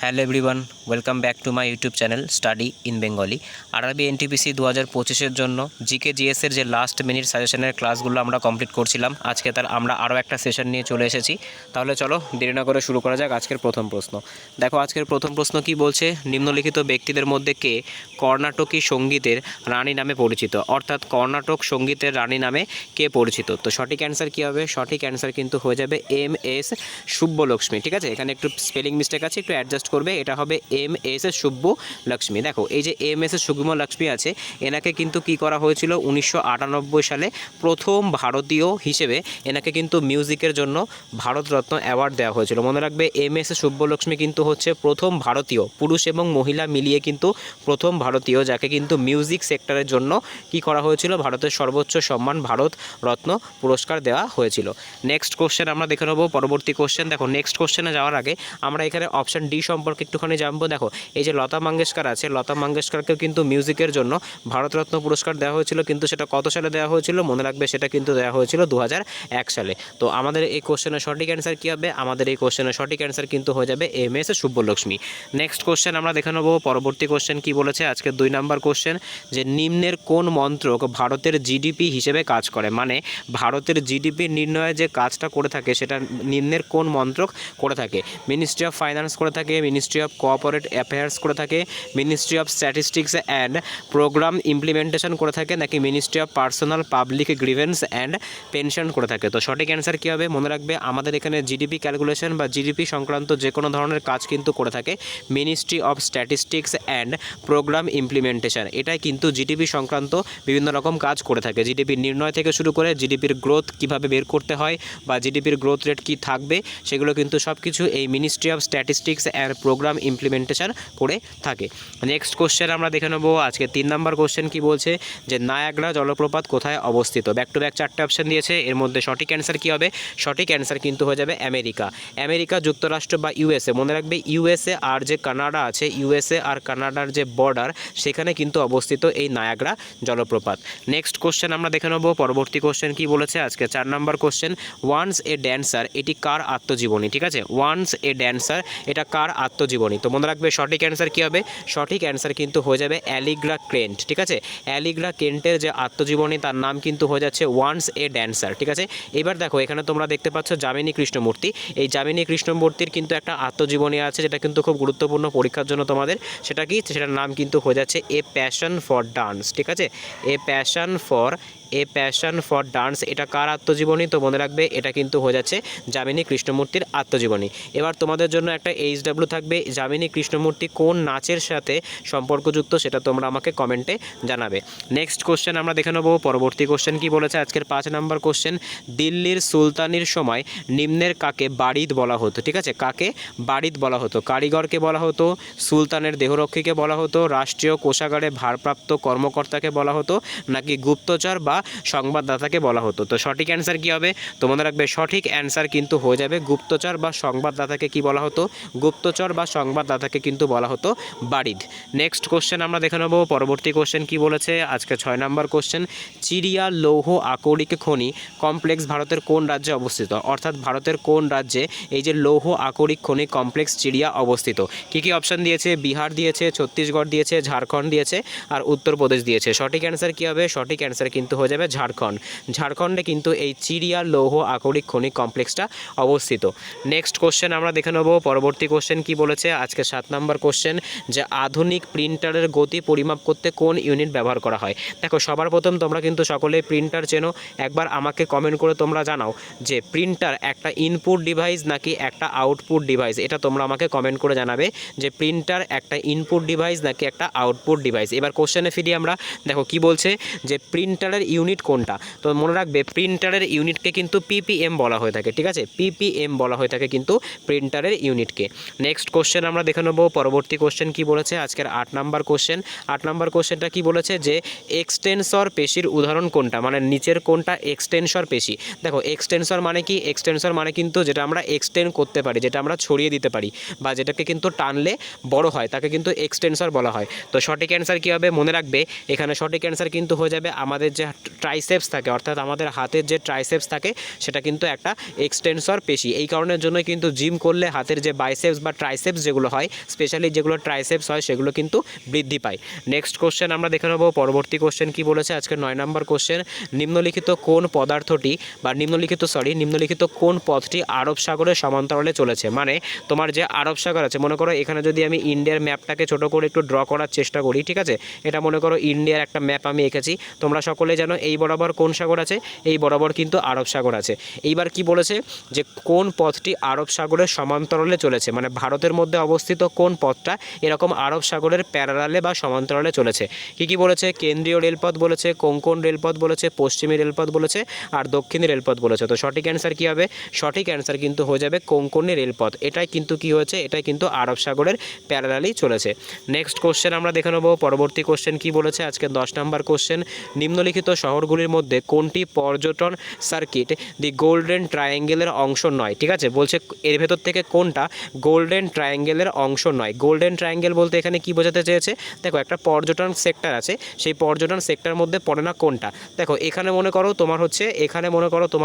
Hello everyone, welcome back to my YouTube channel study in Bengali. RRB NTPC 2025-এর জন্য GK জিএসের যে last minute সাজেশনের ক্লাসগুলো আমরা কমপ্লিট করছিলাম, আজকে তার আমরা আরও একটা সেশন নিয়ে চলে এসেছি। তাহলে চলো দেরি না করে শুরু করা যাক আজকের প্রথম প্রশ্ন। দেখো আজকের প্রথম প্রশ্ন কি বলছে, নিম্নলিখিত ব্যক্তিদের মধ্যে কে কর্ণাটকী সঙ্গীতের রানী নামে পরিচিত, অর্থাৎ কর্ণাটক সঙ্গীতের রানী নামে কে পরিচিত। তো সঠিক অ্যান্সার কী হবে? সঠিক অ্যান্সার কিন্তু হয়ে যাবে MS শুভ্যলক্ষ্মী। ঠিক আছে, এখানে একটু স্পেলিং মিস্টেক আছে, একটু অ্যাডজাস্ট করবে, এটা হবে MS শুভ্যলক্ষ্মী। দেখো এই যে MS শুভ্যলক্ষ্মী আছে, এনাকে কিন্তু কি করা হয়েছিল 1998 সালে প্রথম ভারতীয় হিসেবে এনাকে কিন্তু মিউজিকের জন্য ভারতরত্ন অ্যাওয়ার্ড দেওয়া হয়েছিল। মনে রাখবে MS শুভ্যলক্ষ্মী কিন্তু হচ্ছে প্রথম ভারতীয়, পুরুষ এবং মহিলা মিলিয়ে কিন্তু প্রথম ভারতীয় যাকে কিন্তু মিউজিক সেক্টরের জন্য কি করা হয়েছিল, ভারতের সর্বোচ্চ সম্মান ভারত রত্ন পুরস্কার দেওয়া হয়েছিল। নেক্সট কোশ্চেন আমরা দেখে নেব, পরবর্তী কোশ্চেন। দেখো নেক্সট কোশ্চেনে যাওয়ার আগে আমরা এখানে অপশান ডি সম্পর্কে একটুখানি জানবো। দেখো এই যে লতা মঙ্গেশকর আছে, লতা মঙ্গেশকরকেও কিন্তু মিউজিকের জন্য ভারতরত্ন পুরস্কার দেওয়া হয়েছিল, কিন্তু সেটা কত সালে দেওয়া হয়েছিল? মনে রাখবে সেটা কিন্তু দেওয়া হয়েছিল 2001 সালে। তো আমাদের এই কোশ্চেনের সঠিক অ্যান্সার কী হবে? আমাদের এই কোশ্চেনের সঠিক অ্যান্সার কিন্তু হয়ে যাবে MS শুভ্যলক্ষ্মী। নেক্সট কোশ্চেন আমরা দেখে নেব, পরবর্তী কোশ্চেন কি বলেছে আজকে 2 নম্বর কোশ্চেন, যে নিম্নের কোন মন্ত্রক ভারতের জিডিপি হিসেবে কাজ করে, মানে ভারতের জিডিপি নির্ণয়ে যে কাজটা করে থাকে সেটা নিম্নের কোন মন্ত্রক করে থাকে? মিনিস্ট্রি অফ ফাইন্যান্স করে থাকে, মিনিস্ট্রি অফ কোঅপারেট অ্যাফেয়ার্স করে থাকে, ministry of statistics and programme implementation করে থাকে, নাকি ministry of personnel public grievance and pension করে থাকে? তো সঠিক অ্যান্সার কী হবে? মনে রাখবে আমাদের এখানে জিডিপি ক্যালকুলেশন বা জিডিপি সংক্রান্ত যে কোনো ধরনের কাজ কিন্তু করে থাকে ministry of statistics and programme implementation. এটাই কিন্তু জিডিপি সংক্রান্ত বিভিন্ন রকম কাজ করে থাকে, জিডিপির নির্ণয় থেকে শুরু করে জিডিপির গ্রোথ কীভাবে বের করতে হয় বা জিডিপির গ্রোথ রেট কী থাকবে, সেগুলো কিন্তু সব কিছু এই ministry of statistics and programme implementation করে থাকে। নেক্সট কোশ্চেন আমরা দেখে নেব আজকে 3 নম্বর কোশ্চেন কি বলছে, যে নায়াগ্রা জলপ্রপাত কোথায় অবস্থিত? ব্যাক টু ব্যাক 4টে অপশান দিয়েছে, এর মধ্যে সঠিক অ্যান্সার কী হবে? সঠিক অ্যান্সার কিন্তু হয়ে যাবে আমেরিকা। আমেরিকা যুক্তরাষ্ট্র বা USA। মনে রাখবে USA আর যে কানাডা আছে, USA আর কানাডার যে বর্ডার, সেখানে কিন্তু অবস্থিত এই নায়াগ্রা জলপ্রপাত। নেক্সট কোশ্চেন আমরা দেখে নেব, পরবর্তী কোশ্চেন কি বলেছে আজকে 4 নম্বর কোশ্চেন, ওয়ান্স এ ড্যান্সার এটি কার আত্মজীবনী? ঠিক আছে, ওয়ান্স এ ড্যান্সার এটা কার আত্মজীবনী? তো মনে রাখবে সঠিক অ্যান্সার কী হবে? সঠিক অ্যান্সার কিন্তু হয়ে যাবে অ্যালিগ্রা কেন্ট। ঠিক আছে, অ্যালিগ্রা কেন্টের যে আত্মজীবনী তার নাম কিন্তু হয়ে যাচ্ছে ওয়ান্স এ ড্যান্সার। ঠিক আছে, এবার দেখো এখানে তোমরা দেখতে পাচ্ছ যামিনী কৃষ্ণমূর্তি। এই যামিনী কৃষ্ণমূর্তির কিন্তু একটা আত্মজীবনী আছে, যেটা কিন্তু খুব গুরুত্বপূর্ণ পরীক্ষার জন্য তোমাদের। সেটা কি? সেটার নাম কিন্তু হয়ে যাচ্ছে এ প্যাশন ফর ডান্স। ঠিক আছে, এ প্যাশন ফর ডান্স এটা কার আত্মজীবনী? তো মনে রাখবে এটা কিন্তু হয়ে যাচ্ছে যামিনী কৃষ্ণমূর্তির আত্মজীবনী। এবার তোমাদের জন্য একটা HW থাকবে, যামিনী কৃষ্ণমূর্তি কোন নাচের সাথে সম্পর্কযুক্ত সেটা তোমরা আমাকে কমেন্টে জানাবে। নেক্সট কোশ্চেন আমরা দেখে নেব, পরবর্তী কোশ্চেন কি বলেছে আজকের 5 নম্বর কোশ্চেন, দিল্লির সুলতানির সময় নিম্নের কাকে বারিদ বলা হতো? ঠিক আছে, কাকে বারিদ বলা হতো? কারিগরকে বলা হতো, সুলতানের দেহরক্ষীকে বলা হতো, রাষ্ট্রীয় কোষাগারে ভারপ্রাপ্ত কর্মকর্তাকে বলা হতো, নাকি গুপ্তচর বা সংবাদদাতাকে বলা হতো? তো সঠিক অ্যান্সার কী হবে? তো মনে রাখবে সঠিক অ্যান্সার কিন্তু হয়ে যাবে গুপ্তচর বা সংবাদদাতাকে কি বলা হতো? গুপ্তচর বা সংবাদদাতাকে কিন্তু বলা হতো বারিদ। নেক্সট কোশ্চেন আমরা দেখে নেব, পরবর্তী কোশ্চেন কি বলেছে আজকে 6 নম্বর কোশ্চেন, চিরিয়া লৌহ আকরিক খনি কমপ্লেক্স ভারতের কোন রাজ্যে অবস্থিত? অর্থাৎ ভারতের কোন রাজ্যে এই যে লৌহ আকরিক খনি কমপ্লেক্স চিরিয়া অবস্থিত? কী কী অপশান দিয়েছে? বিহার দিয়েছে, ছত্তিশগড় দিয়েছে, ঝাড়খণ্ড দিয়েছে আর উত্তরপ্রদেশ দিয়েছে। সঠিক অ্যান্সার কী হবে? সঠিক অ্যান্সার কিন্তু হয়ে যাবে ঝাড়খণ্ড। ঝাড়খণ্ডে কিন্তু এই চিরিয়া লৌহ আকরিক খনি কমপ্লেক্সটা অবস্থিত। নেক্সট কোশ্চেন আমরা দেখে নেব, পরবর্তী কোশ্চেন কি বলেছে আজকে 7 নম্বর কোশ্চেন, যে আধুনিক প্রিন্টারের গতি পরিমাপ করতে কোন ইউনিট ব্যবহার করা হয়? দেখো সবার প্রথম তোমরা কিন্তু সকলেই প্রিন্টার চেনো, একবার আমাকে কমেন্ট করে তোমরা জানাও যে প্রিন্টার একটা ইনপুট ডিভাইস নাকি একটা আউটপুট ডিভাইস। এটা তোমরা আমাকে কমেন্ট করে জানাবে যে প্রিন্টার একটা ইনপুট ডিভাইস নাকি একটা আউটপুট ডিভাইস। এবার কোশ্চেনে ফিরি আমরা। দেখো কি বলছে, যে প্রিন্টারের ইউনিট কোনটা? তো মনে রাখবে প্রিন্টারের ইউনিটকে কিন্তু PPM বলা হয়ে থাকে। ঠিক আছে, PPM বলা হয়ে থাকে কিন্তু প্রিন্টারের ইউনিটকে। নেক্সট কোশ্চেন আমরা দেখে নেব, পরবর্তী কোশ্চেন কি বলেছে আজকের 8 নম্বর কোশ্চেন। 8 নম্বর কোশ্চেনটা কি বলেছে, যে এক্সটেনসর পেশির উদাহরণ কোনটা? মানে নিচের কোনটা এক্সটেনসর পেশি? দেখো এক্সটেনসর মানে কি? এক্সটেনসর মানে কিন্তু যেটা আমরা এক্সটেন্ড করতে পারি, যেটা আমরা ছড়িয়ে দিতে পারি বা যেটাকে কিন্তু টানলে বড় হয় তাকে কিন্তু এক্সটেনসর বলা হয়। তো সঠিক অ্যান্সার কী হবে? মনে রাখবে এখানে সঠিক অ্যান্সার কিন্তু হয়ে যাবে আমাদের যে ট্রাইসেপস থাকে, অর্থাৎ আমাদের হাতের যে ট্রাইসেপস থাকে সেটা কিন্তু একটা এক্সটেন্সর পেশি। এই কারণের জন্য কিন্তু জিম করলে হাতের যে বাইসেপস বা ট্রাইসেপস যেগুলো হয়, স্পেশালি যেগুলো ট্রাইসেপস হয় সেগুলো কিন্তু বৃদ্ধি পায়। নেক্সট কোশ্চেন আমরা দেখে নেব পরবর্তী কোশ্চেন কি বলেছে আজকের 9 নম্বর কোশ্চেন, নিম্নলিখিত কোন পদার্থটি বা নিম্নলিখিত কোন পথটি আরব সাগরের সমান্তরালে চলেছে। মানে তোমার যে আরব সাগর আছে, মনে করো এখানে যদি আমি ইন্ডিয়ার ম্যাপটাকে ছোট করে একটু ড্র করার চেষ্টা করি, ঠিক আছে, এটা মনে করো ইন্ডিয়ার একটা ম্যাপ আমি এঁকেছি, তোমরা সকলে জানো এই বরাবর কোন সাগর আছে, এই বরাবর কিন্তু আরব সাগর আছে। এইবার কি বলেছে যে কোন পথটি আরব সাগরের সমান্তরালে চলেছে, মানে ভারতের মধ্যে অবস্থিত কোন পথটা এরকম আরব সাগরের প্যারালালে বা সমান্তরালে চলেছে। কি বলেছে, কেন্দ্রীয় রেলপথ বলেছে, কোঙ্কণ রেলপথ বলেছে, পশ্চিমী রেলপথ বলেছে আর দক্ষিণী রেলপথ বলেছে। তো সঠিক অ্যান্সার কী হবে, সঠিক অ্যান্সার কিন্তু হয়ে যাবে কোঙ্কণী রেলপথ। এটাই কিন্তু কি হয়েছে, এটাই কিন্তু আরব সাগরের প্যারালালেই চলেছে। নেক্সট কোশ্চেন আমরা দেখে নেব পরবর্তী কোশ্চেন কি বলেছে আজকে 10 নম্বর কোশ্চেন, নিম্নলিখিত শহরগুলির মধ্যে কোনটি পর্যটন সার্কিট দি গোল্ডেন ট্রায়াঙ্গেলের অংশ নয়। ঠিক আছে, বলছে এর ভেতর থেকে কোনটা গোল্ডেন ট্রায়াঙ্গেলের অংশ নয়। গোল্ডেন ট্রায়াঙ্গেল বলতে এখানে কি বোঝাতে চেয়েছে, দেখো একটা পর্যটন সেক্টর আছে, সেই পর্যটন সেক্টরের মধ্যে পড়ে না কোনটা। দেখো এখানে মনে করো তোমার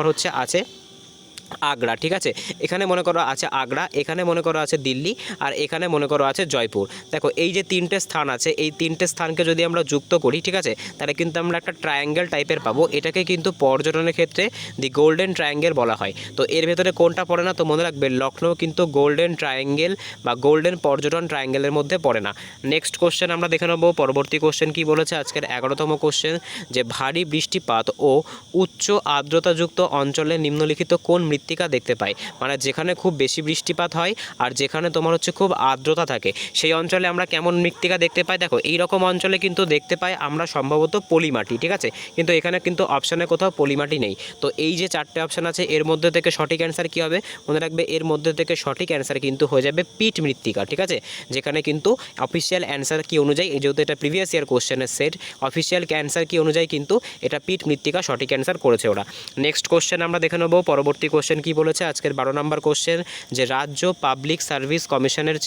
হচ্ছে আছে আগ্রা, ঠিক আছে, এখানে মনে করো আছে আগ্রা, এখানে মনে করো আছে দিল্লি আর এখানে মনে করো আছে জয়পুর। দেখো এই যে তিনটে স্থান আছে, এই তিনটে স্থানকে যদি আমরা যুক্ত করি, ঠিক আছে, তাহলে কিন্তু আমরা একটা ট্রায়াঙ্গেল টাইপের পাবো। এটাকে কিন্তু পর্যটনের ক্ষেত্রে দি গোল্ডেন ট্রায়াঙ্গেল বলা হয়। তো এর ভেতরে কোনটা পড়ে না, তো মনে রাখবে লখনৌ কিন্তু গোল্ডেন ট্রায়াঙ্গেল বা গোল্ডেন পর্যটন ট্রায়াঙ্গেলের মধ্যে পড়ে না। নেক্সট কোশ্চেন আমরা দেখে নেব পরবর্তী কোশ্চেন কি বলেছে আজকের 11তম কোশ্চেন, যে ভারী বৃষ্টিপাত ও উচ্চ আর্দ্রতাযুক্ত অঞ্চলে নিম্নলিখিত কোন মৃত্তিকা দেখতে পাই। মানে যেখানে খুব বেশি বৃষ্টিপাত হয় আর যেখানে তোমার হচ্ছে খুব আর্দ্রতা থাকে, সেই অঞ্চলে আমরা কেমন মৃত্তিকা দেখতে পাই। দেখো এই রকম অঞ্চলে কিন্তু দেখতে পাই আমরা সম্ভবত পলিমাটি, ঠিক আছে, কিন্তু এখানে কিন্তু অপশানে কোথাও পলিমাটি নেই। তো এই যে চারটে অপশান আছে এর মধ্যে থেকে সঠিক অ্যান্সার কী হবে, মনে রাখবে এর মধ্যে থেকে সঠিক অ্যান্সার কিন্তু হয়ে যাবে পিট মৃত্তিকা। ঠিক আছে, যেখানে কিন্তু অফিসিয়াল অ্যান্সার কি অনুযায়ী, যেহেতু এটা প্রিভিয়াস ইয়ার কোশ্চেনের সেট, অফিসিয়াল অ্যান্সার কি অনুযায়ী কিন্তু এটা পিট মৃত্তিকা সঠিক অ্যান্সার করেছে ওরা। নেক্সট কোশ্চেন আমরা দেখে নেব পরবর্তী কোশ্চেন কি বলেছে আজকের 12 নম্বর কোশ্চেন, যে রাজ্য পাবলিক সার্ভিস কমিশনের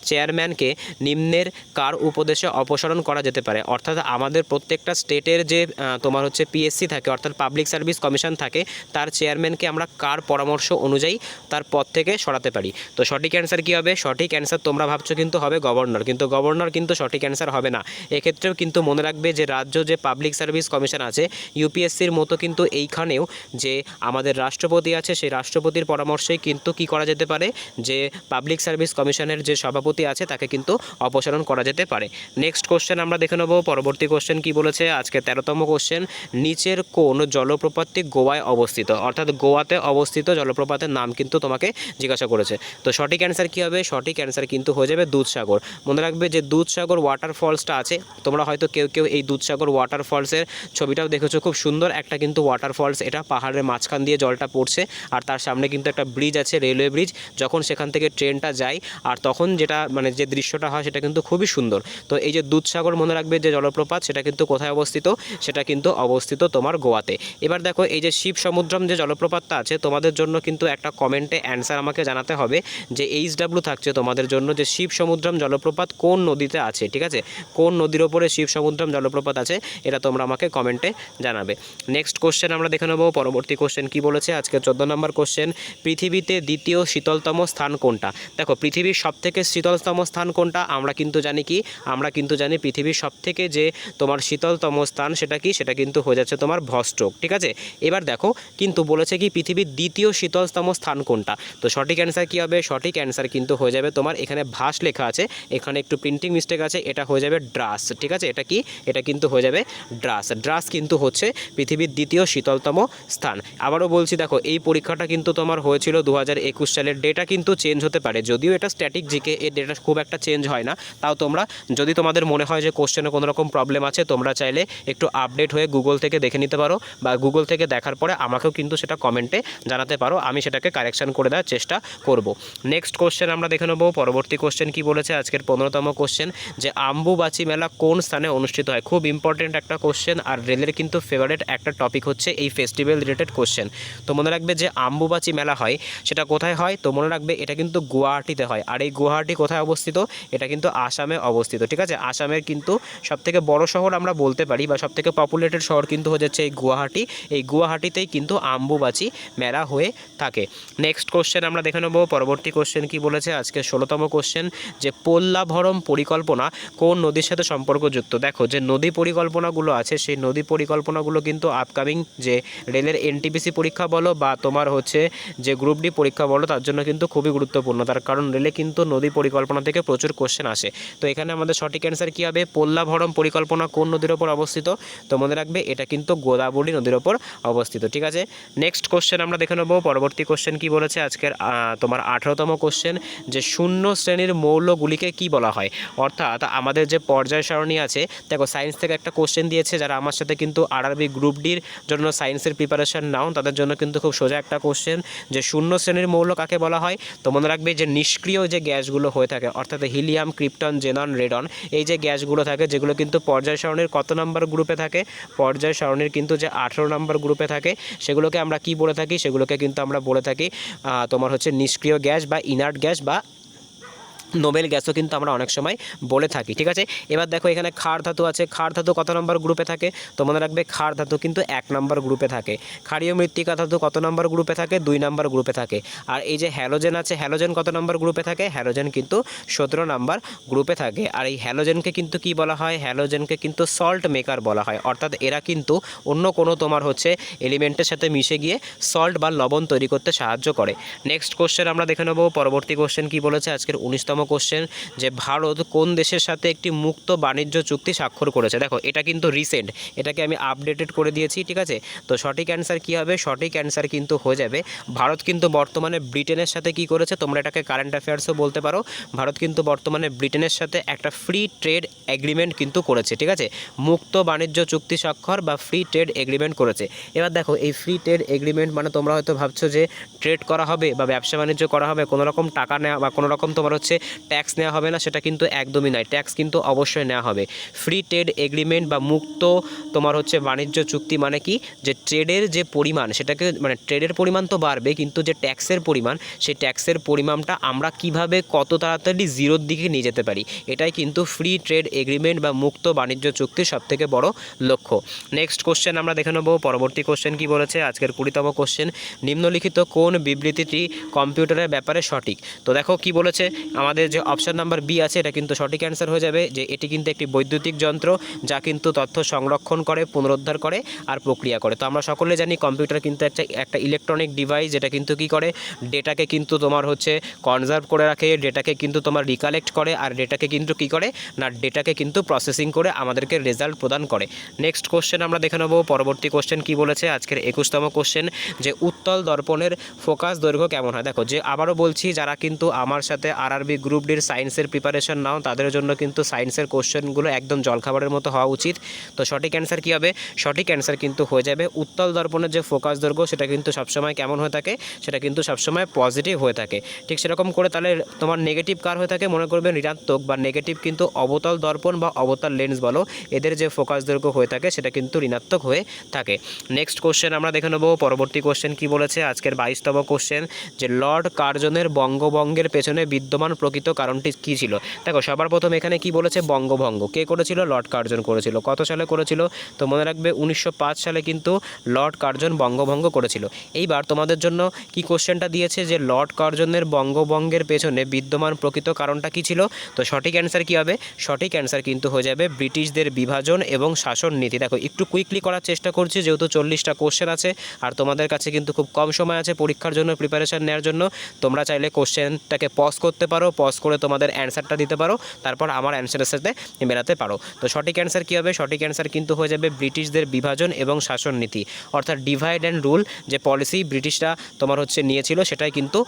চেয়ারম্যানকে নিম্নের কার উপদেশে অপসারণ করা যেতে পারে। অর্থাৎ আমাদের প্রত্যেকটা স্টেটের যে তোমার হচ্ছে পিএসসি থাকে, অর্থাৎ পাবলিক সার্ভিস কমিশন থাকে, তার চেয়ারম্যানকে আমরা কার পরামর্শ অনুযায়ী তার পদ থেকে সরাতে পারি। তো সঠিক অ্যান্সার কী হবে, সঠিক অ্যান্সার তোমরা ভাবছো কিন্তু হবে গভর্নর, কিন্তু গভর্নর কিন্তু সঠিক অ্যান্সার হবে না। এক্ষেত্রেও কিন্তু মনে রাখবে যে রাজ্য যে পাবলিক সার্ভিস কমিশন আছে ইউপিএসসির মতো কিন্তু এইখানেও যে আমাদের রাষ্ট্রপতি আছে, সেই রাষ্ট্রপতির পরামর্শেই কিন্তু কি করা যেতে পারে, যে পাবলিক সার্ভিস কমিশনের যে সভাপতি আছে তাকে কিন্তু অপসারণ করা যেতে পারে। নেক্সট কোশ্চেন আমরা দেখে নেব পরবর্তী কোশ্চেন কি বলেছে আজকে 13তম কোশ্চেন, নিচের কোন জলপ্রপাতটি গোয়ায় অবস্থিত। অর্থাৎ গোয়াতে অবস্থিত জলপ্রপাতের নাম কিন্তু তোমাকে জিজ্ঞাসা করেছে। তো সঠিক অ্যান্সার কী হবে, সঠিক অ্যান্সার কিন্তু হয়ে যাবে দুধসাগর। মনে রাখবে যে দুধসাগর ওয়াটারফলসটা আছে, তোমরা হয়তো কেউ এই দুধসাগর ওয়াটারফলসের ছবিটাও দেখেছো, খুব সুন্দর একটা কিন্তু ওয়াটারফলস, এটা পাহাড়ের মাঝখান দিয়ে জলটা পড়ছে আর তার সামনে কিন্তু একটা ব্রিজ আছে, রেলওয়ে ব্রিজ, যখন সেখান থেকে ট্রেনটা যায় আর তখন যেটা মানে যে দৃশ্যটা হয় সেটা কিন্তু খুবই সুন্দর। তো এই যে দুধসাগর মনে রাখবে যে জলপ্রপাত, সেটা কিন্তু কোথায় অবস্থিত, সেটা কিন্তু অবস্থিত তোমার গোয়াতে। এবার দেখো এই যে শিব সমুদ্রম যে জলপ্রপাতটা আছে, তোমাদের জন্য কিন্তু একটা কমেন্টে অ্যান্সার আমাকে জানাতে হবে যে HW থাকছে তোমাদের জন্য, যে শিব সমুদ্রম জলপ্রপাত কোন নদীতে আছে। ঠিক আছে, কোন নদীর ওপরে শিব সমুদ্রম জলপ্রপাত আছে এটা তোমরা আমাকে কমেন্টে জানাবে। নেক্সট কোশ্চেন আমরা দেখে নেব পরবর্তী কোশ্চেন কি বলেছে আজকে 14 নম্বর কোশ্চেন, পৃথিবীতে দ্বিতীয় শীতলতম স্থান কোনটা। দেখো পৃথিবীর সবথেকে শীতলতম স্থান কোনটা, আমরা কিন্তু জানি পৃথিবীর সবথেকে যে তোমার শীতলতম স্থান সেটা কি, সেটা কিন্তু হয়ে যাচ্ছে তোমার ভস্ট্রক। ঠিক আছে, এবার দেখো কিন্তু বলেছে কি পৃথিবীর দ্বিতীয় শীতলতম স্থান কোনটা। তো সঠিক অ্যান্সার কী হবে, সঠিক অ্যান্সার কিন্তু হয়ে যাবে তোমার, এখানে ভাস লেখা আছে, এখানে একটু প্রিন্টিং মিস্টেক আছে, এটা হয়ে যাবে ড্রাস। ঠিক আছে, এটা কি, এটা কিন্তু হয়ে যাবে ড্রাস কিন্তু হচ্ছে পৃথিবীর দ্বিতীয় শীতলতম স্থান। আবারও বলছি দেখো এই পরীক্ষাটা কিন্তু তোমার হয়েছিল 2021 সালের, ডেটা কিন্তু চেঞ্জ হতে পারে, যদিও এটা স্ট্যাটিক জিকে, এর ডেটা খুব একটা চেঞ্জ হয় না। তাও তোমরা যদি তোমাদের মনে হয় যে কোশ্চেনে কোনো রকম প্রবলেম আছে, তোমরা চাইলে একটু আপডেট হয়ে গুগল থেকে দেখে নিতে পারো, বা গুগল থেকে দেখার পরে আমাকেও কিন্তু সেটা কমেন্টে জানাতে পারো, আমি সেটাকে কারেকশান করে দেওয়ার চেষ্টা করব। নেক্সট কোশ্চেন আমরা দেখে নেব পরবর্তী কোশ্চেন কি বলেছে আজকের 15তম কোশ্চেন, যে আম্বুবাচি মেলা কোন স্থানে অনুষ্ঠিত হয়। খুব ইম্পর্টেন্ট একটা কোশ্চেন, আর রেলের কিন্তু ফেভারিট একটা টপিক হচ্ছে এই ফেস্টিভ্যাল রিলেটেড কোশ্চেন। তো মনে রাখবে রাখবে যে আম্বুবাচি মেলা হয় সেটা কোথায় হয়, তো মনে রাখবে এটা কিন্তু গুয়াহাটিতে হয়। আর এই গুয়াহাটি কোথায় অবস্থিত, এটা কিন্তু আসামে অবস্থিত, ঠিক আছে। আসামের কিন্তু সবথেকে বড় শহর আমরা বলতে পারি বা সবথেকে পপুলেটেড শহর কিন্তু হয়ে যাচ্ছে এই গুয়াহাটি। এই গুয়াহাটিতেই কিন্তু আম্বুবাচি মেলা হয়ে থাকে। নেক্সট কোশ্চেন আমরা দেখে নেব, পরবর্তী কোশ্চেন কি বলেছে আজকে 16তম কোশ্চেন, যে পোল্লাভরম পরিকল্পনা কোন নদীর সাথে সম্পর্কযুক্ত। দেখো যে নদী পরিকল্পনাগুলো আছে সেই নদী পরিকল্পনাগুলো কিন্তু আপকামিং যে রেলের এনটিপিসি পরীক্ষা বলো বা তোমার হচ্ছে যে গ্রুপ ডি পরীক্ষা বলো তার জন্য কিন্তু খুবই গুরুত্বপূর্ণ, তার কারণ রেলে কিন্তু নদী পরিকল্পনা থেকে প্রচুর কোশ্চেন আসে। তো এখানে আমাদের সঠিক অ্যান্সার কী হবে, পোল্লাভরম পরিকল্পনা কোন নদীর ওপর অবস্থিত, তো মনে রাখবে এটা কিন্তু গোদাবরী নদীর ওপর অবস্থিত, ঠিক আছে। নেক্সট কোশ্চেন আমরা দেখে নেব, পরবর্তী কোশ্চেন কি বলেছে আজকের তোমার 18তম কোশ্চেন, যে শূন্য শ্রেণীর মৌলগুলিকে কি বলা হয়। অর্থাৎ আমাদের যে পর্যায় সারণী আছে, দেখো সায়েন্স থেকে একটা কোশ্চেন দিয়েছে, যারা আমার সাথে কিন্তু আরআরবি গ্রুপ ডির জন্য সায়েন্সের প্রিপারেশন নাও তাদের জন্য কিন্তু খুব সোজা একটা কোশ্চেন, যে শূন্য শ্রেণীর মৌল কাকে বলা হয়। তো মনে রাখবে যে নিষ্ক্রিয় যে গ্যাসগুলো হয়ে থাকে অর্থাৎ হিলিয়াম, ক্রিপ্টন, জেনন, রেডন, এই যে গ্যাসগুলো থাকে যেগুলো কিন্তু পর্যায় সারণীর কত নম্বর গ্রুপে থাকে, পর্যায় সারণীর কিন্তু যে 18 নম্বর গ্রুপে থাকে, সেগুলোকে আমরা কি বলে থাকি, সেগুলোকে কিন্তু আমরা বলে থাকি তোমার হচ্ছে নিষ্ক্রিয় গ্যাস বা ইনার্ট গ্যাস বা নোবেল গ্যাসও কিন্তু আমরা অনেক সময় বলে থাকি, ঠিক আছে। এবার দেখো এখানে ক্ষার ধাতু আছে, ক্ষার ধাতু কত নম্বর গ্রুপে থাকে, তো মনে রাখবে ক্ষার ধাতু কিন্তু 1 নম্বর গ্রুপে থাকে। ক্ষারীয় মৃত্তিকা ধাতু কত নম্বর গ্রুপে থাকে, 2 নম্বর গ্রুপে থাকে। আর এই যে হ্যালোজেন আছে, হ্যালোজেন কত নম্বর গ্রুপে থাকে, হ্যালোজেন কিন্তু 17 নম্বর গ্রুপে থাকে। আর এই হ্যালোজেনকে কিন্তু কি বলা হয়, হ্যালোজেনকে কিন্তু সল্ট মেকার বলা হয়, অর্থাৎ এরা কিন্তু অন্য কোনো তোমার হচ্ছে এলিমেন্টের সাথে মিশে গিয়ে সল্ট বা লবণ তৈরি করতে সাহায্য করে। নেক্সট কোশ্চেন আমরা দেখে নেব, পরবর্তী কোশ্চেন কি বলেছে আজকের 19তম কোশ্চেন, যে ভারত কোন দেশের সাথে একটি মুক্ত বাণিজ্য চুক্তি স্বাক্ষর করেছে। দেখো এটা কিন্তু রিসেন্ট, এটাকে আমি আপডেটেড করে দিয়েছি, ঠিক আছে। তো সঠিক অ্যান্সার কী হবে, সঠিক অ্যান্সার কিন্তু হয়ে যাবে ভারত কিন্তু বর্তমানে ব্রিটেনের সাথে কি করেছে, তোমরা এটাকে কারেন্ট অ্যাফেয়ার্সও বলতে পারো। ভারত কিন্তু বর্তমানে ব্রিটেনের সাথে একটা ফ্রি ট্রেড এগ্রিমেন্ট কিন্তু করেছে, ঠিক আছে। মুক্ত বাণিজ্য চুক্তি স্বাক্ষর বা ফ্রি ট্রেড এগ্রিমেন্ট করেছে। এবার দেখো এই ফ্রি ট্রেড এগ্রিমেন্ট মানে তোমরা হয়তো ভাবছো যে ট্রেড করা হবে বা ব্যবসা বাণিজ্য করা হবে, কোনো রকম টাকা নেওয়া বা কোনো রকম তোমার হচ্ছে ট্যাক্স নেওয়া হবে না, সেটা কিন্তু একদমই নয়, ট্যাক্স কিন্তু অবশ্যই নেওয়া হবে। ফ্রি ট্রেড এগ্রিমেন্ট বা মুক্ত তোমার হচ্ছে বাণিজ্য চুক্তি মানে কি, যে ট্রেডের যে পরিমাণ সেটাকে মানে ট্রেডের পরিমাণ তো বাড়বে কিন্তু যে ট্যাক্সের পরিমাণ, সেই ট্যাক্সের পরিমাণটা আমরা কিভাবে কত তাড়াতাড়ি জিরোর দিকে নিয়ে যেতে পারি, এটাই কিন্তু ফ্রি ট্রেড এগ্রিমেন্ট বা মুক্ত বাণিজ্য চুক্তির সবথেকে বড় লক্ষ্য। নেক্সট কোশ্চেন আমরা দেখে নেব, পরবর্তী কোশ্চেন কি বলেছে আজকের 20তম কোশ্চেন, নিম্নলিখিত কোন বিবৃতিটি কম্পিউটারের ব্যাপারে সঠিক। তো দেখো কি বলেছে, আমাদের যে অপশন নাম্বার বি আছে এটা কিন্তু সঠিক অ্যান্সার হয়ে যাবে, যে এটি কিন্তু একটি বৈদ্যুতিক যন্ত্র যা কিন্তু তথ্য সংরক্ষণ করে, পুনরুদ্ধার করে আর প্রক্রিয়া করে। তো আমরা সকলে জানি কম্পিউটার কিন্তু একটা ইলেকট্রনিক ডিভাইস, যেটা কিন্তু কি করে, ডেটাকে কিন্তু তোমার হচ্ছে কনজার্ভ করে রাখে, ডেটাকে কিন্তু তোমার রিকালেক্ট করে, আর ডেটাকে কিন্তু কি করে না, ডেটাকে কিন্তু প্রসেসিং করে আমাদেরকে রেজাল্ট প্রদান করে। নেক্সট কোশ্চেন আমরা দেখে নেব, পরবর্তী কোশ্চেন কি বলেছে আজকের 21তম কোশ্চেন, যে উত্তল দর্পণের ফোকাস দৈর্ঘ্য কেমন হয়। দেখো যে আবারও বলছি, যারা কিন্তু আমার সাথে আরআরবি গ্রুপ ডির সায়েন্সের প্রিপারেশন নাও তাদের জন্য কিন্তু সায়েন্সের কোশ্চেনগুলো একদম জলখাবারের মতো হওয়া উচিত। তো সঠিক অ্যান্সার কী হবে, সঠিক অ্যান্সার কিন্তু হয়ে যাবে উত্তল দর্পণের যে ফোকাস দৈর্ঘ্য সেটা কিন্তু সবসময় কেমন হয়ে থাকে, সেটা কিন্তু সবসময় পজিটিভ হয়ে থাকে। ঠিক সেরকম করে তাহলে তোমার নেগেটিভ কার হয়ে থাকে, মনে করবে ঋণাত্মক বা নেগেটিভ কিন্তু অবতল দর্পণ বা অবতল লেন্স বলো, এদের যে ফোকাস দৈর্ঘ্য হয়ে থাকে সেটা কিন্তু ঋণাত্মক হয়ে থাকে। নেক্সট কোশ্চেন আমরা দেখে নেব, পরবর্তী কোশ্চেন কি বলেছে আজকের 22তম কোশ্চেন, যে লর্ড কার্জনের বঙ্গভঙ্গের পেছনে বিদ্যমান প্রকৃত কারণটি কী ছিল। দেখো সবার প্রথম এখানে কি বলেছে, বঙ্গভঙ্গ কে করেছিল, লর্ড কার্জন করেছিল। কত সালে করেছিল, তো মনে রাখবে 1905 সালে কিন্তু লর্ড কার্জন বঙ্গভঙ্গ করেছিল। এইবার তোমাদের জন্য কি কোশ্চেনটা দিয়েছে, যে লর্ড কার্জনের বঙ্গভঙ্গের পেছনে বিদ্যমান প্রকৃত কারণটা কী ছিল। তো সঠিক অ্যান্সার কী হবে, সঠিক অ্যান্সার কিন্তু হয়ে যাবে ব্রিটিশদের বিভাজন এবং শাসন নীতি। দেখো একটু কুইকলি করার চেষ্টা করছি যেহেতু 40টা কোশ্চেন আছে আর তোমাদের কাছে কিন্তু খুব কম সময় আছে পরীক্ষার জন্য প্রিপারেশান নেওয়ার জন্য। তোমরা চাইলে কোশ্চেনটাকে পজ করতে পারো, পজ করে তোমাদের অ্যান্সারটা দিতে পারো, তারপর আমার অ্যান্সারের সাথে মেলাতে পারো। তো সঠিক অ্যান্সার কী হবে, সঠিক অ্যান্সার কিন্তু হয়ে যাবে ব্রিটিশদের বিভাজন এবং শাসন নীতি, অর্থাৎ ডিভাইড অ্যান্ড রুল যে পলিসি ব্রিটিশরা তোমার হচ্ছে নিয়েছিল সেটাই কিন্তু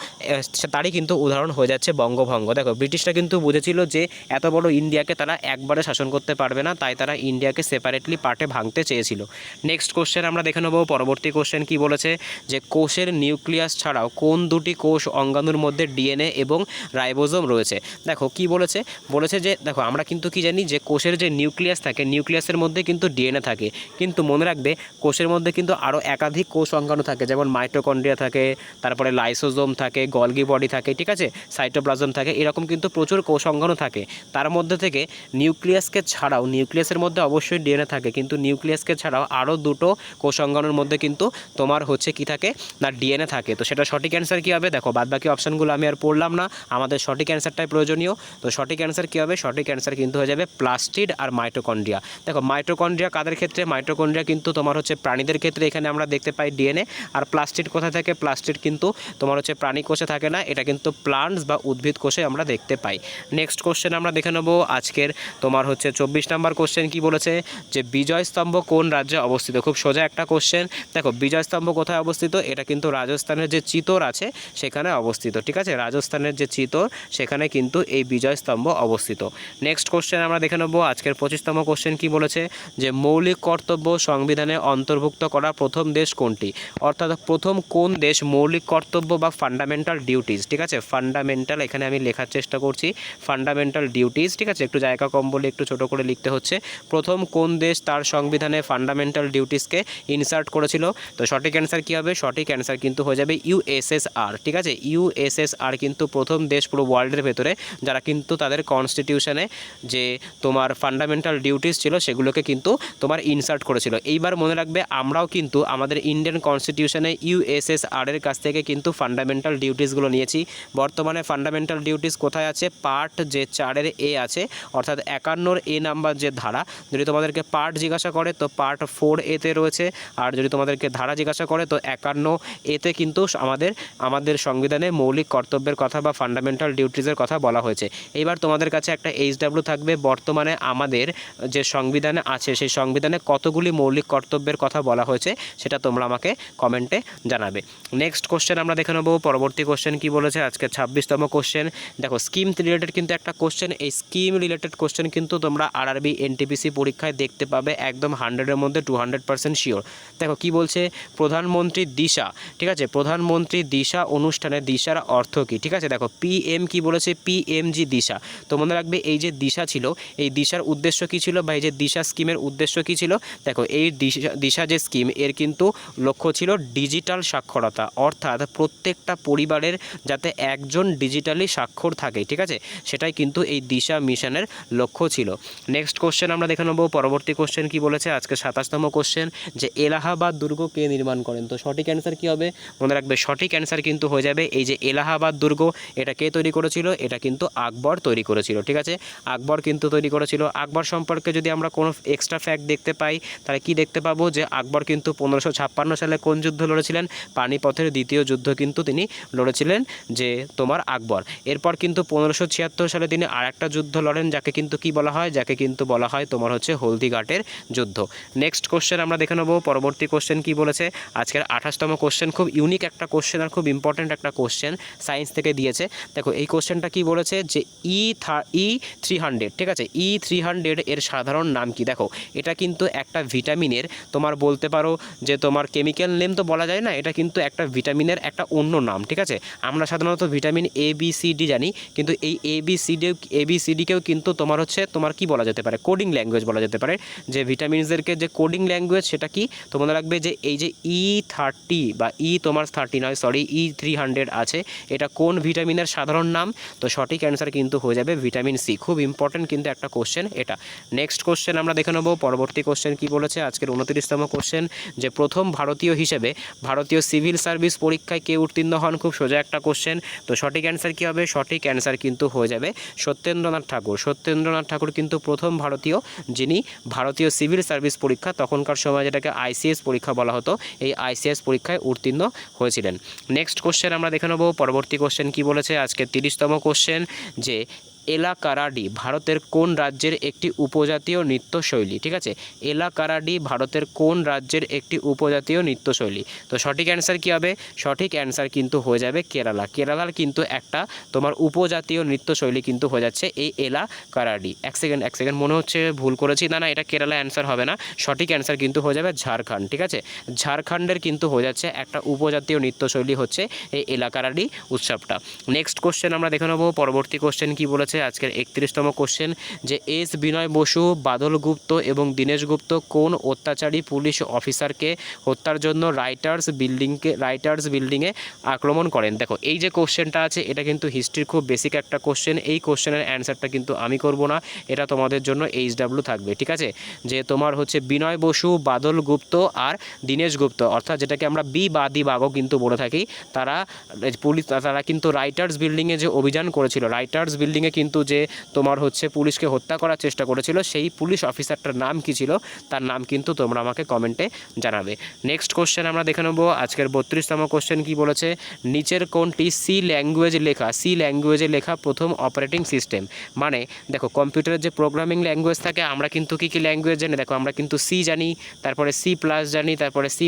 তারই কিন্তু উদাহরণ হয়ে যাচ্ছে বঙ্গভঙ্গ। দেখো ব্রিটিশরা কিন্তু বুঝেছিল যে এত বড় ইন্ডিয়াকে তারা একবারে শাসন করতে পারবে না, তাই তারা ইন্ডিয়াকে সেপারেটলি পার্টে ভাঙতে চেয়েছিল। নেক্সট কোশ্চেন আমরা দেখে নেব, পরবর্তী কোশ্চেন কি বলেছে, যে কোষের নিউক্লিয়াস ছাড়াও কোন দুটি কোষ অঙ্গাণুর মধ্যে ডিএনএ এবং রাইবোজোম একদম রয়েছে। দেখো কি বলেছে, বলেছে যে দেখো আমরা কিন্তু কি জানি যে কোষের যে নিউক্লিয়াস থাকে, নিউক্লিয়াসের মধ্যে কিন্তু ডিএনএ থাকে, কিন্তু মনে রাখবে কোষের মধ্যে কিন্তু আরও একাধিক কোষ অঙ্গাণু থাকে, যেমন মাইটোকন্ড্রিয়া থাকে, তারপরে লাইসোজোম থাকে, গলগি বডি থাকে, ঠিক আছে, সাইটোপ্লাজম থাকে, এরকম কিন্তু প্রচুর কোষ অঙ্গাণু থাকে। তার মধ্যে থেকে নিউক্লিয়াসকে ছাড়াও, নিউক্লিয়াসের মধ্যে অবশ্যই ডিএনএ থাকে, কিন্তু নিউক্লিয়াসকে ছাড়াও আরও দুটো কোষ অঙ্গাণুর মধ্যে কিন্তু তোমার হচ্ছে কি থাকে না ডিএনএ থাকে। তো সেটা সঠিক অ্যান্সার কী হবে? দেখো বাদবাকি অপশানগুলো আমি আর পড়লাম না, আমাদের সঠিক অ্যান্সারটাই প্রয়োজনীয়। তো সঠিক অ্যান্সার কী হবে? সঠিক অ্যান্সার কিন্তু হয়ে যাবে প্লাস্টিড আর মাইটোকন্ড্রিয়া। দেখো মাইটোকন্ড্রিয়া কাদের ক্ষেত্রে? মাইটোকন্ড্রিয়া কিন্তু তোমার হচ্ছে প্রাণীদের ক্ষেত্রে, এখানে আমরা দেখতে পাই ডিএনএ। আর প্লাস্টিড কোথায় থাকে? প্লাস্টিড কিন্তু তোমার হচ্ছে প্রাণী কোষে থাকে না, এটা কিন্তু প্লান্টস বা উদ্ভিদ কোষে আমরা দেখতে পাই। নেক্সট কোশ্চেন আমরা দেখে নেব আজকের তোমার হচ্ছে 24 নম্বর কোশ্চেন কি বলেছে যে বিজয় স্তম্ভ কোন রাজ্যে অবস্থিত? খুব সোজা একটা কোশ্চেন। দেখো বিজয় স্তম্ভ কোথায় অবস্থিত? এটা কিন্তু রাজস্থানের যে চিতোর আছে সেখানে অবস্থিত, ঠিক আছে, রাজস্থানের যে চিতোর সেখানে কিন্তু এই বিজয় স্তম্ভ অবস্থিত। নেক্সট কোশ্চেন আমরা দেখে নেব আজকের 25তম কোশ্চেন কি বলেছে যে মৌলিক কর্তব্য সংবিধানে অন্তর্ভুক্ত করা প্রথম দেশ কোনটি? অর্থাৎ প্রথম কোন দেশ মৌলিক কর্তব্য বা ফান্ডামেন্টাল ডিউটিস, ঠিক আছে, ফান্ডামেন্টাল এখানে আমি লেখার চেষ্টা করছি, ফান্ডামেন্টাল ডিউটিস, ঠিক আছে, একটু জায়গা কম বলে একটু ছোট করে লিখতে হচ্ছে। প্রথম কোন দেশ তার সংবিধানে ফান্ডামেন্টাল ডিউটিসকে ইনসার্ট করেছিল? তো সঠিক অ্যান্সার কী হবে? সঠিক অ্যান্সার কিন্তু হয়ে যাবে ইউএসএসআর, ঠিক আছে, ইউএসএসআর কিন্তু প্রথম দেশ পুরো ওয়ার্ল্ডের ভেতরে যারা কিন্তু তাদের কনস্টিটিউশনে যে তোমার ফান্ডামেন্টাল ডিউটিস ছিল সেগুলোকে কিন্তু তোমার ইনসার্ট করেছিল। এইবার মনে রাখবে আমরাও কিন্তু আমাদের ইন্ডিয়ান কনস্টিটিউশনে ইউএসএসআর এর কাছ থেকে কিন্তু ফান্ডামেন্টাল ডিউটিসগুলো নিয়েছি। বর্তমানে ফান্ডামেন্টাল ডিউটিস কোথায় আছে? পার্ট যে 4-এর এ আছে, অর্থাৎ 51-র এ নাম্বার যে ধারা, যদি তোমাদেরকে পার্ট জিজ্ঞাসা করে তো পার্ট 4A-তে রয়েছে, আর যদি তোমাদেরকে ধারা জিজ্ঞাসা করে তো 51A-তে কিন্তু আমাদের সংবিধানে মৌলিক কর্তব্যের কথা বা ফান্ডামেন্টাল ডিউটিসের কথা বলা হয়েছে। এইবার তোমাদের কাছে একটা HW থাকবে, বর্তমানে আমাদের যে সংবিধানে আছে সেই সংবিধানে কতগুলি মৌলিক কর্তব্যের কথা বলা হয়েছে সেটা তোমরা আমাকে কমেন্টে জানাবে। নেক্সট কোশ্চেন আমরা দেখে নেব পরবর্তী কোশ্চেন কি বলেছে আজকে 26তম কোশ্চেন। দেখো স্কিম রিলেটেড কিন্তু একটা কোশ্চেন, এই স্কিম রিলেটেড কোশ্চেন কিন্তু তোমরা আরআরবি এনটিপিসি পরীক্ষায় দেখতে পাবে, একদম 100-এর মধ্যে 200% শিওর। দেখো কি বলছে, প্রধানমন্ত্রী দিশা, ঠিক আছে, প্রধানমন্ত্রী দিশা অনুষ্ঠানে দিশার অর্থ কী? ঠিক আছে, দেখো পিএম কি বলেছে? পিএমজি দিশা। তো মনে রাখবে এই যে দিশা ছিল, এই দিশার উদ্দেশ্য কী ছিল বা এই যে দিশা স্কিমের উদ্দেশ্য কী ছিল? দেখো এই দিশা যে স্কিম এর কিন্তু লক্ষ্য ছিল ডিজিটাল সাক্ষরতা, অর্থাৎ প্রত্যেকটা পরিবারের যাতে একজন ডিজিটালি স্বাক্ষর থাকে, ঠিক আছে, সেটাই কিন্তু এই দিশা মিশনের লক্ষ্য ছিল। নেক্সট কোশ্চেন আমরা দেখে নেব পরবর্তী কোশ্চেন কি বলেছে আজকে 27তম কোশ্চেন যে এলাহাবাদ দুর্গ কে নির্মাণ করেন? তো সঠিক অ্যান্সার কী হবে? মনে রাখবে সঠিক অ্যান্সার কিন্তু হয়ে যাবে এই যে এলাহাবাদ দুর্গ, এটা কে তৈরি করেছিল? এটা কিন্তু আকবর তৈরি করেছিল, ঠিক আছে, আকবর কিন্তু তৈরি করেছিল। আকবর সম্পর্কে যদি আমরা কোনো এক্সট্রা ফ্যাক্ট দেখতে পাই তাহলে কি দেখতে পাবো যে আকবর কিন্তু 1556 সালে কোন যুদ্ধ লড়েছিলেন? পানিপথের দ্বিতীয় যুদ্ধ কিন্তু তিনি লড়েছিলেন যে তোমার আকবর। এরপর কিন্তু 1576 সালে তিনি আরেকটা যুদ্ধ লড়েন যাকে কিন্তু কি বলা হয়? যাকে কিন্তু বলা হয় তোমার হচ্ছে হলদিঘাটের যুদ্ধ। নেক্সট কোশ্চেন আমরা দেখে নেব পরবর্তী কোশ্চেন কি বলেছে আজকের 28তম কোশ্চেন, খুব ইউনিক একটা কোশ্চেন আর খুব ইম্পর্ট্যান্ট একটা কোশ্চেন, সায়েন্স থেকে দিয়েছে। দেখো এই কোশ্চেনটা কি বলেছে যে E300, ঠিক আছে, E300 এর সাধারণ নাম কি? দেখো এটা কিন্তু একটা ভিটামিনের, তোমার বলতে পারো যে তোমার কেমিক্যাল নেম তো বলা যায় না, এটা কিন্তু একটা ভিটামিনের একটা অন্য নাম, ঠিক আছে। আমরা সাধারণত ভিটামিন ABCD জানি, কিন্তু এই ABCDকেও কিন্তু তোমার হচ্ছে তোমার কি বলা যেতে পারে? কোডিং ল্যাঙ্গুয়েজ বলা যেতে পারে। যে ভিটামিনসদেরকে যে কোডিং ল্যাঙ্গুয়েজ সেটা কি? তো মনে রাখবে যে এই যে E30 বা তোমার 30 নয়, সরি, E300 আছে, এটা কোন ভিটামিনের সাধারণ নাম? তো সঠিক অ্যান্সার কিন্তু হয়ে যাবে ভিটামিন সি। খুব ইম্পর্টেন্ট কিন্তু একটা কোশ্চেন এটা। নেক্সট কোশ্চেন আমরা দেখে নেব পরবর্তী কোশ্চেন কি বলেছে আজকের 29তম কোশ্চেন যে প্রথম ভারতীয় হিসেবে ভারতীয় সিভিল সার্ভিস পরীক্ষায় কে উত্তীর্ণ হন? খুব সোজা একটা কোশ্চেন। তো সঠিক অ্যান্সার কী হবে? সঠিক অ্যান্সার কিন্তু হয়ে যাবে সত্যেন্দ্রনাথ ঠাকুর। সত্যেন্দ্রনাথ ঠাকুর কিন্তু প্রথম ভারতীয় যিনি ভারতীয় সিভিল সার্ভিস পরীক্ষা, তখনকার সময় যেটাকে ICS পরীক্ষা বলা হতো, এই ICS পরীক্ষায় উত্তীর্ণ হয়েছিলেন। নেক্সট কোশ্চেন আমরা দেখে নেব পরবর্তী কোশ্চেন কি বলেছে আজকে 30তম কোশ্চেন যে এলাকারাডি ভারতের কোন রাজ্যের একটি উপজাতীয় নৃত্যশৈলী? ঠিক আছে, এলাকারাডি ভারতের কোন রাজ্যের একটি উপজাতীয় নৃত্যশৈলী? তো সঠিক অ্যান্সার কী হবে? সঠিক অ্যান্সার কিন্তু হয়ে যাবে কেরালা। কেরালার কিন্তু একটা তোমার উপজাতীয় নৃত্যশৈলী কিন্তু হয়ে যাচ্ছে এই এলাকারাডি। এক সেকেন্ড মনে হচ্ছে ভুল করেছি, না এটা কেরালা অ্যান্সার হবে না, সঠিক অ্যান্সার কিন্তু হয়ে যাবে ঝাড়খণ্ড। ঠিক আছে, ঝাড়খণ্ডের কিন্তু হয়ে যাচ্ছে একটা উপজাতীয় নৃত্যশৈলী হচ্ছে এই এলাকারাডি উৎসবটা। নেক্সট কোশ্চেন আমরা দেখে নেব, পরবর্তী কোশ্চেন কি বলেছে আজকের 31তম কোশ্চেন, যে এস বিনয় বসু, বাদল গুপ্ত এবং দীনেশ গুপ্ত কোন অত্যাচারী পুলিশ অফিসারকে হত্যার জন্য রাইটার্স বিল্ডিংয়ে আক্রমণ করেন? দেখো এই যে কোশ্চেনটা আছে এটা কিন্তু হিস্ট্রির খুব বেসিক একটা কোশ্চেন। এই কোশ্চেনের অ্যান্সারটা কিন্তু আমি করব না, এটা তোমাদের জন্য HW থাকবে। ঠিক আছে, যে তোমার হচ্ছে বিনয় বসু, বাদল গুপ্ত আর দীনেশ গুপ্ত, অর্থাৎ যেটাকে আমরা বিবাদী বাগও কিন্তু বলে থাকি, তারা কিন্তু রাইটার্স বিল্ডিংয়ে যে অভিযান করেছিল, রাইটার্স বিল্ডিংয়ে কিন্তু যে তোমার হচ্ছে পুলিশকে হত্যা করার চেষ্টা করেছিল, সেই পুলিশ অফিসারটার নাম কী ছিল, তার নাম কিন্তু তোমরা আমাকে কমেন্টে জানাবে। নেক্সট কোশ্চেন আমরা দেখে নেব আজকের 32তম কোশ্চেন কি বলেছে, নিচের কোনটি সি ল্যাঙ্গুয়েজে লেখা প্রথম অপারেটিং সিস্টেম? মানে দেখো কম্পিউটারের যে প্রোগ্রামিং ল্যাঙ্গুয়েজ থাকে, আমরা কিন্তু কী ল্যাঙ্গুয়েজ জানি? দেখো আমরা কিন্তু সি জানি, তারপরে C+ জানি, তারপরে C++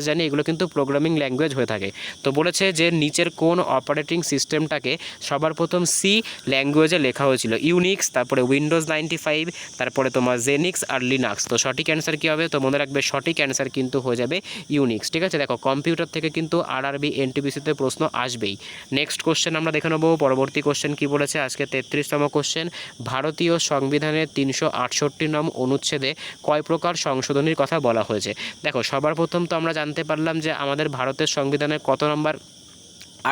জানি, এগুলো কিন্তু প্রোগ্রামিং ল্যাঙ্গুয়েজ হয়ে থাকে। তো বলেছে যে নিচের কোন অপারেটিং সিস্টেমটাকে সবার প্রথম সি ল্যাঙ্গুয়েজে লেখা হয়েছিল? ইউনিক্স, তারপরে উইন্ডোজ 95, তারপরে তোমার জেনিক্স আর লিনাক্স। তো সঠিক অ্যান্সার কী হবে? তো মনে রাখবে সঠিক অ্যান্সার কিন্তু হয়ে যাবে ইউনিক্স। ঠিক আছে, দেখো কম্পিউটার থেকে কিন্তু RRB NTPCতে প্রশ্ন আসবেই। নেক্সট কোশ্চেন আমরা দেখে নেব, পরবর্তী কোশ্চেন কি বলেছে আজকে 33তম কোশ্চেন, ভারতীয় সংবিধানের 368 নং অনুচ্ছেদে কয় প্রকার সংশোধনীর কথা বলা হয়েছে? দেখো সবার প্রথম তো আমরা জানতে পারলাম যে আমাদের ভারতের সংবিধানের কত নম্বর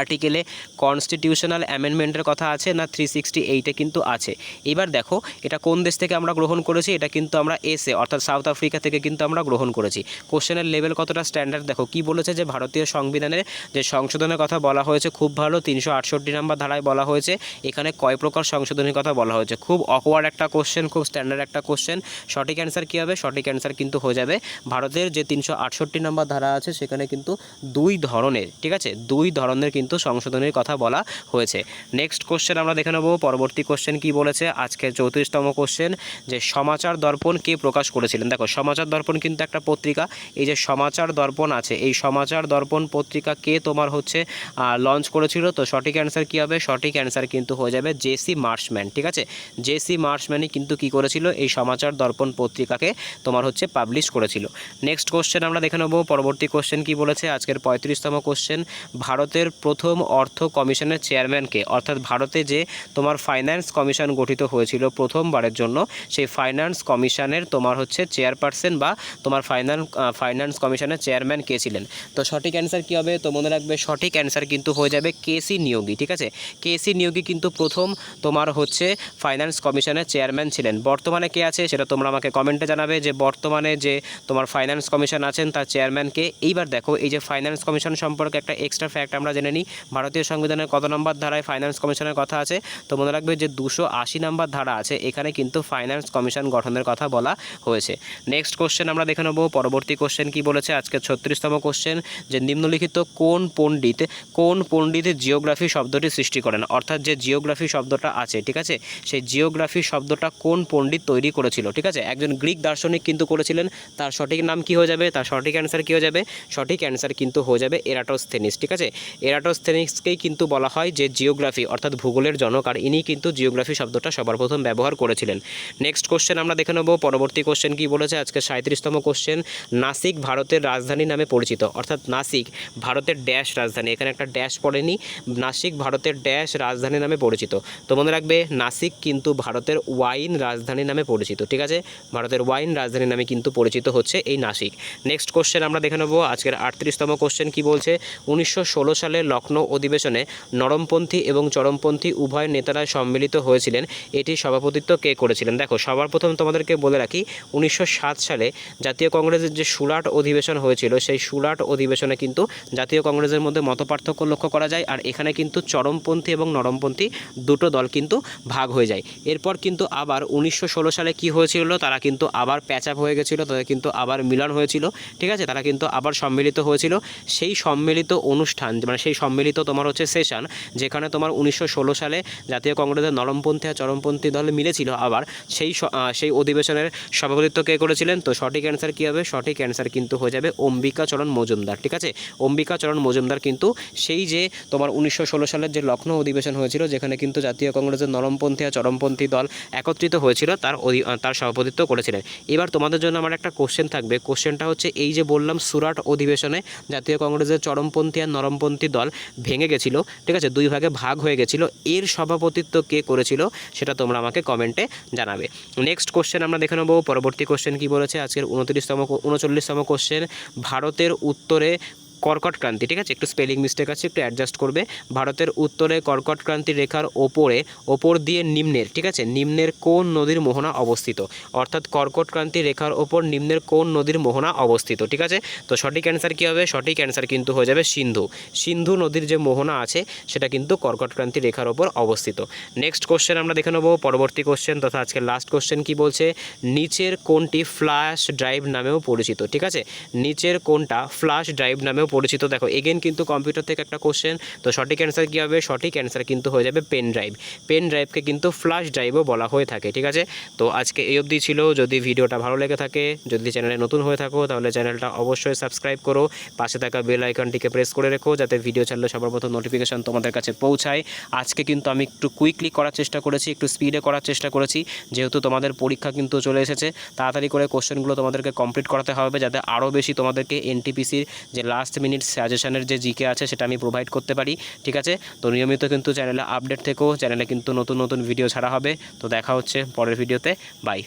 আর্টিকেলে কনস্টিটিউশনাল অ্যামেন্ডমেন্টের কথা আছে না? 368-এ কিন্তু আছে। এবার দেখো এটা কোন দেশ থেকে আমরা গ্রহণ করেছি, এটা কিন্তু আমরা এসএ অর্থাৎ সাউথ আফ্রিকা থেকে কিন্তু আমরা গ্রহণ করেছি। কোশ্চেনের লেভেল কতটা স্ট্যান্ডার্ড দেখো, কি বলেছে যে ভারতীয় সংবিধানের যে সংশোধনের কথা বলা হয়েছে, খুব ভালো, 368 নম্বর ধারায় বলা হয়েছে। এখানে কয় প্রকার সংশোধনের কথা বলা হয়েছে? খুব অকওয়ার্ড একটা কোশ্চেন, খুব স্ট্যান্ডার্ড একটা কোশ্চেন। সঠিক অ্যান্সার কী হবে? সঠিক অ্যান্সার কিন্তু হয়ে যাবে ভারতের যে 368 নম্বর ধারা আছে সেখানে কিন্তু দুই ধরনের, ঠিক আছে, দুই ধরনের কিন্তু সংশোধনের কথা বলা হয়েছে। নেক্সট কোশ্চেন আমরা দেখে নেব, পরবর্তী কোশ্চেন কি বলেছে আজকে 34তম কোশ্চেন, যে সমাচার দর্পণ কে প্রকাশ করেছিলেন? দেখো সমাচার দর্পণ কিন্তু একটা পত্রিকা, এই যে সমাচার দর্পণ আছে, এই সমাচার দর্পণ পত্রিকা কে তোমার হচ্ছে লঞ্চ করেছিল? তো সঠিক অ্যান্সার কী হবে? সঠিক অ্যান্সার কিন্তু হয়ে যাবে জেসি মার্শম্যান। ঠিক আছে, জেসি মার্শম্যানই কিন্তু কী করেছিল? এই সমাচার দর্পণ পত্রিকাকে তোমার হচ্ছে পাবলিশ করেছিল। নেক্সট কোশ্চেন আমরা দেখে নেব, পরবর্তী কোশ্চেন কি বলেছে আজকের 35তম কোশ্চেন, ভারতের প্রথম অর্থ কমিশনের চেয়ারম্যানকে? অর্থাৎ ভারতে যে তোমার ফাইন্যান্স কমিশন গঠিত হয়েছিল প্রথমবারের জন্য, সেই ফাইন্যান্স কমিশনের তোমার হচ্ছে চেয়ারপারসন বা তোমার ফাইন্যান্স কমিশনের চেয়ারম্যান কে ছিলেন? তো সঠিক অ্যান্সার কী হবে? তো মনে রাখবে সঠিক অ্যান্সার কিন্তু হয়ে যাবে কেসি নিয়োগী। ঠিক আছে, কেসি নিয়োগী কিন্তু প্রথম তোমার হচ্ছে ফাইন্যান্স কমিশনের চেয়ারম্যান ছিলেন। বর্তমানে কে আছে সেটা তোমরা আমাকে কমেন্টে জানাবে, যে বর্তমানে যে তোমার ফাইন্যান্স কমিশন আছেন তার চেয়ারম্যানকে। এইবার দেখো এই যে ফাইন্যান্স কমিশন সম্পর্কে একটা এক্সট্রা ফ্যাক্ট আমরা জেনে নিই, ভারতীয় সংবিধানের কত নম্বর ধারায় ফাইন্যান্স কমিশনের কথা আছে? তো মনে রাখবে যে 280 নম্বর ধারা আছে, এখানে কিন্তু ফাইন্যান্স কমিশন গঠনের কথা বলা হয়েছে। নেক্সট কোশ্চেন আমরা দেখে নেব, পরবর্তী কোশ্চেন কি বলেছে আজকে 36তম কোশ্চেন, যে নিম্নলিখিত কোন পণ্ডিত জিওগ্রাফি শব্দটি সৃষ্টি করেন? অর্থাৎ যে জিওগ্রাফি শব্দটা আছে, ঠিক আছে, সেই জিওগ্রাফি শব্দটা কোন পণ্ডিত তৈরি করেছিল? ঠিক আছে, একজন গ্রিক দার্শনিক কিন্তু করেছিলেন। তার সঠিক নাম কি হয়ে যাবে? তার সঠিক অ্যান্সার কী হয়ে যাবে? সঠিক অ্যান্সার কিন্তু হয়ে যাবে এরাটোস্থেনিস। ঠিক আছে, এরাটোস্থেনিসকেই কিন্তু বলা হয় যে জিওগ্রাফি অর্থাৎ ভূগোলের জনক, আর ইনি কিন্তু জিওগ্রাফি শব্দটা সবার প্রথম ব্যবহার করেছিলেন। নেক্সট কোশ্চেন আমরা দেখে নেব, পরবর্তী কোশ্চেন কি বলেছে আজকে 37তম কোশ্চেন, নাসিক ভারতের রাজধানী নামে পরিচিত? অর্থাৎ নাসিক ভারতের ড্যাশ রাজধানী, এখানে একটা ড্যাশ পড়েনি, নাসিক ভারতের ড্যাশ রাজধানী নামে পরিচিত? তো মনে রাখবে নাসিক কিন্তু ভারতের ওয়াইন রাজধানী নামে পরিচিত। ঠিক আছে, ভারতের ওয়াইন রাজধানী নামে কিন্তু পরিচিত হচ্ছে এই নাসিক। নেক্সট কোশ্চেন আমরা দেখে নেব আজকের 38তম কোশ্চেন কি বলছে, 1916 সালে লখনৌ অধিবেশনে নরমপন্থী এবং চরমপন্থী উভয় নেতারা সম্মিলিত হয়েছিলেন, এটি সভাপতিত্ব কে করেছিলেন? দেখো সবার প্রথম তোমাদেরকে বলে রাখি, 1907 সালে জাতীয় কংগ্রেসের যে সুরাট অধিবেশন হয়েছিল, সেই সুরাট অধিবেশনে কিন্তু জাতীয় কংগ্রেসের মধ্যে মতপার্থক্য লক্ষ্য করা যায়, আর এখানে কিন্তু চরমপন্থী এবং নরমপন্থী দুটো দল কিন্তু ভাগ হয়ে যায়। এরপর কিন্তু আবার 1916 সালে কি হয়েছিল, তারা কিন্তু আবার প্যাচ আপ হয়ে গেছিলো, তাদের কিন্তু আবার মিলন হয়েছিল। ঠিক আছে, তারা কিন্তু আবার সম্মিলিত হয়েছিল। সেই সম্মিলিত অনুষ্ঠান মানে সেই সম্মিলিত তোমার হচ্ছে সেশন, যেখানে তোমার 1916 সালে জাতীয় কংগ্রেসের নরমপন্থী আর চরমপন্থী দল মিলেছিল। আবার সেই অধিবেশনের সভাপতিত্ব কে করেছিলেন? তো সঠিক অ্যান্সার কী হবে? সঠিক অ্যান্সার কিন্তু হয়ে যাবে অম্বিকাচরণ মজুমদার। ঠিক আছে, অম্বিকাচরণ মজুমদার কিন্তু সেই যে তোমার 1916 সালের যে লখনৌ অধিবেশন হয়েছিল, যেখানে কিন্তু জাতীয় কংগ্রেসের নরমপন্থী আর চরমপন্থী দল একত্রিত হয়েছিল, তার সভাপতিত্ব করেছিলেন। এবার তোমাদের জন্য আমার একটা কোশ্চেন থাকবে। কোশ্চেনটা হচ্ছে, এই যে বললাম সুরাট অধিবেশনে জাতীয় কংগ্রেসের চরমপন্থী আর নরমপন্থী দল ভেঙে গেছিল, ঠিক আছে, দুই ভাগে ভাগ হয়ে গেছিল, এর সভাপতিত্ব কে করেছিল সেটা তোমরা আমাকে কমেন্টে জানাবে। নেক্সট কোশ্চেন আমরা দেখে নেব। পরবর্তী কোশ্চেন কি বলেছে আজকের 39তম কোশ্চেন, ভারতের উত্তরে কর্কট ক্রান্তি, ঠিক আছে, একটু স্পেলিং মিস্টেক আছে, একটু অ্যাডজাস্ট করবে। ভারতের উত্তরে কর্কট ক্রান্তি রেখার ওপর দিয়ে নিম্নের, ঠিক আছে, নিম্নের কোন নদীর মোহনা অবস্থিত? অর্থাৎ কর্কট ক্রান্তি রেখার ওপর নিম্নের কোন নদীর মোহনা অবস্থিত? ঠিক আছে, তো সঠিক অ্যান্সার কী হবে? সঠিক অ্যান্সার কিন্তু হয়ে যাবে সিন্ধু নদীর যে মোহনা আছে সেটা কিন্তু কর্কট ক্রান্তি রেখার ওপর অবস্থিত। নেক্সট কোশ্চেন আমরা দেখে নেব। পরবর্তী কোশ্চেন তথা আজকের লাস্ট কোশ্চেন কি বলছে, নিচের কোনটি ফ্ল্যাশ ড্রাইভ নামেও পরিচিত? ঠিক আছে, নিচের কোনটা ফ্ল্যাশ ড্রাইভ নামেও পরিচিত? দেখো এগেন কিন্তু কম্পিউটার থেকে একটা কোশ্চেন, তো সঠিক অ্যান্সার কী হবে? সঠিক অ্যান্সার কিন্তু হয়ে যাবে পেন ড্রাইভকে কিন্তু ফ্ল্যাশ ড্রাইভও বলা হয়ে থাকে। ঠিক আছে, তো আজকে এই অবধি ছিল। যদি ভিডিওটা ভালো লেগে থাকে, যদি চ্যানেলে নতুন হয়ে থাকো, তাহলে চ্যানেলটা অবশ্যই সাবস্ক্রাইব করো, পাশে থাকা বেল আইকনটিকে প্রেস করে রেখো, যাতে ভিডিও ছাড়লে সবার প্রথম নোটিফিকেশন তোমাদের কাছে পৌঁছায়। আজকে কিন্তু আমি একটু কুইকলি করার চেষ্টা করেছি, একটু স্পিডে করার চেষ্টা করেছি, যেহেতু তোমাদের পরীক্ষা কিন্তু চলে এসেছে। তাড়াতাড়ি করে কোশ্চেনগুলো তোমাদেরকে কমপ্লিট করাতে হবে, যাতে আরও বেশি তোমাদেরকে এনটিপিসির যে লাস্ট মিনিট সাজেশনের যে জিকে আছে সেটা আমি প্রোভাইড করতে পারি। ঠিক আছে, তো নিয়মিত কিন্তু চ্যানেলে আপডেট থেকো, চ্যানেলে কিন্তু নতুন নতুন ভিডিও ছাড়া হবে। তো দেখা হচ্ছে পরের ভিডিওতে, বাই।